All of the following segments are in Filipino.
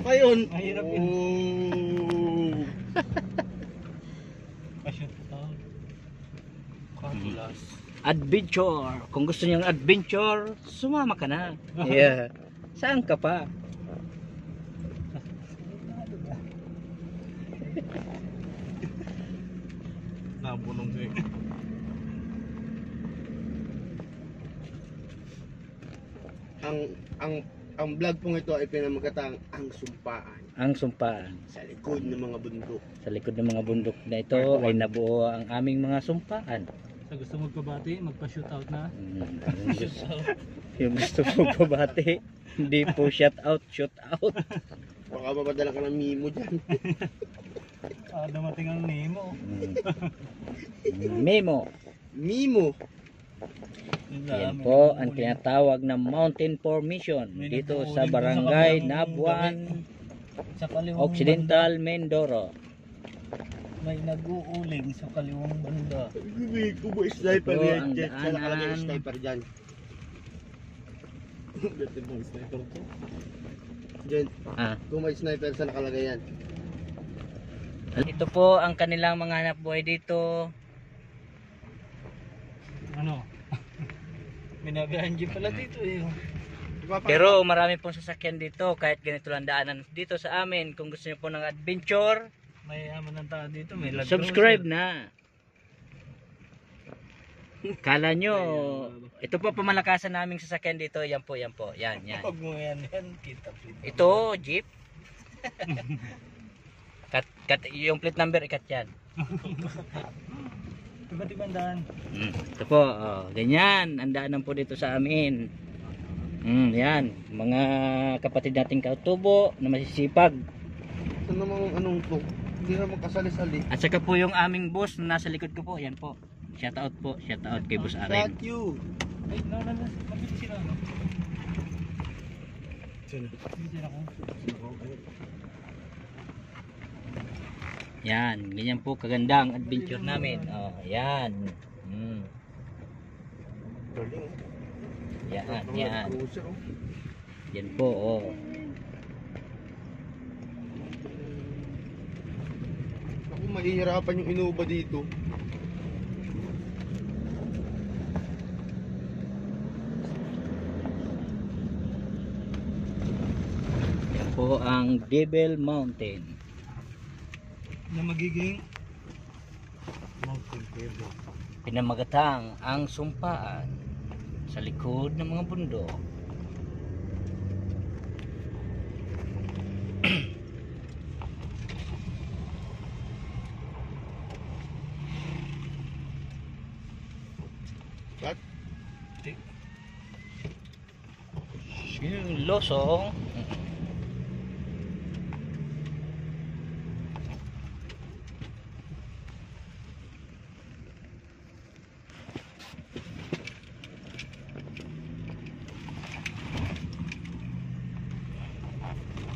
pa yun. Mahirap yun. Oh. Pasyon pa. Katulas. Adventure. Kung gusto niyong adventure, sumama ka na. Yeah. Saan ka pa? Nabunong ko eh. Ang vlog pong ito ay pinamagatang ang sumpaan Ang sumpaan. sa likod ng mga bundok. Sa likod ng mga bundok na ito ay nabuo ang aming mga sumpaan. Sa gusto magpabati, magpa-shootout na. Yung gusto mo pabati, hindi po shout out. Baka mapadala ka ng mimo dyan. Dumating ang Nemo. Memo. Mimo. Yan po ang tinatawag na mountain formation dito sa barangay Nabuan, Sa kaliwang Occidental, Mindoro. May nag-uuling sa kaliwang banda. Kubo sniper Ito yan ang dyan. Siya nakalagay daanan. yung sniper dyan. Dati mong sniper to. Dyan. Ah, Kung may sniper sa nakalagay yan. ito po ang kanilang mga hanap buhay dito. Ano? May nabihan dyan pala dito eh. Pero marami pong sasakyan dito kahit ganito lang daanan dito sa amin. Kung gusto niyo po ng adventure, May aman ng tao dito. May lag subscribe na. Kala nyo, ito po pamalakasan naming sasakyan dito. Yan po, yan po. Yan, yan. Pag mo yan, kita. Ito, jeep. Yung plate number, ikat yan. Iba't ibang daan. Ito po, oh, ganyan. Ang daanan po dito sa amin. Yan, mga kapatid nating kautubo na masisipag. Ito namang anong to? Hindi naman kasali-sali. At saka po yung aming boss na nasa likod ko po. Yan po. Shout out po. Shout out kay Boss Aren. Thank you. Ay, mabilis sila. No? Sino? Hindi ako. Yan, ganyan po kaganda ang adventure namin. Oh, yan. Galing. Yan, yan. Cruiser, oh. Yan po, oh. Ako mahihirapan yung Innova dito. Yan po ang Devil Mountain. Na magiging Mountain Table. Pinamagatang ang sumpaan sa likod ng mga bundok. What? Yung losong.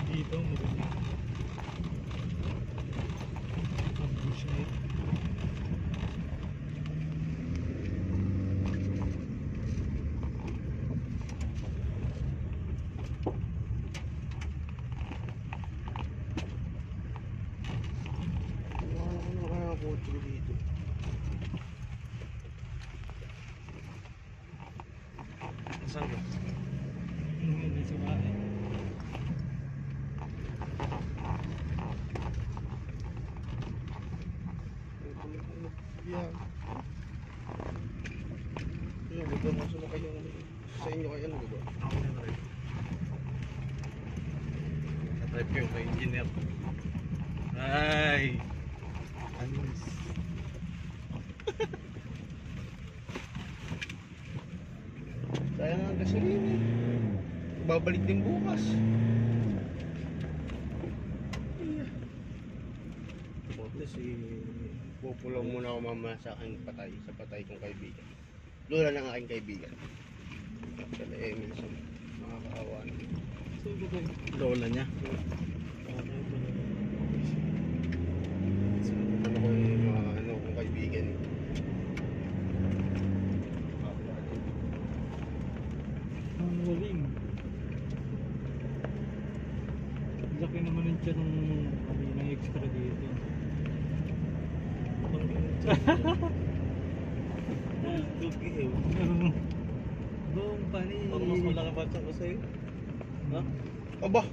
Dito magiging ambush na ito. Ano kaya ang kotse dito? Saan ba? Hindi sa bahay. Yan. Yan, ito mo sumakay yung sa inyo kay ano, diba? Type yung kay engineer. Ay! Anis. Sayang ang gasolina. Babalik din bukas. Si pupulong muna ako mamaya sa aking patay, sa patay kong kaibigan. Lola ng aking kaibigan. Sala Emil sa mga kaawan. Lola niya. Ano ko yung mga ano kong kaibigan. Ang galing. Laki Laki naman yung tiyan ng extra dito. Boom, panis. Ang mas malaki pa ko sa'yo. Ha? Aba,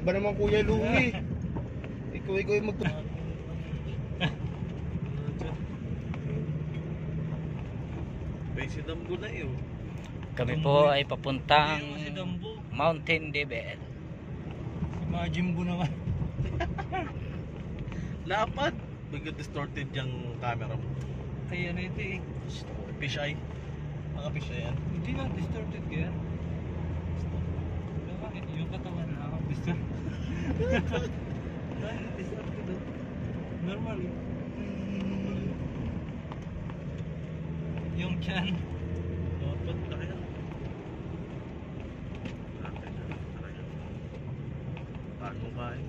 ba naman Kuya Louie? Ikaw yung Basic damgo na yun. Kami po ay papuntang Ayun, si Dumbo. Mountain Debel. Si Majimbo naman. Lapad. Bigla distorted yung camera mo. Kaya na ito eh. Fish eye. Mga fish eye yan. Hindi lang distorted kaya. Bakit yung katawan na ako distorted? Bakit distorted oh? Normal eh. Yung tiyan. Lapad na kaya. Lapad na kaya. Paano kain?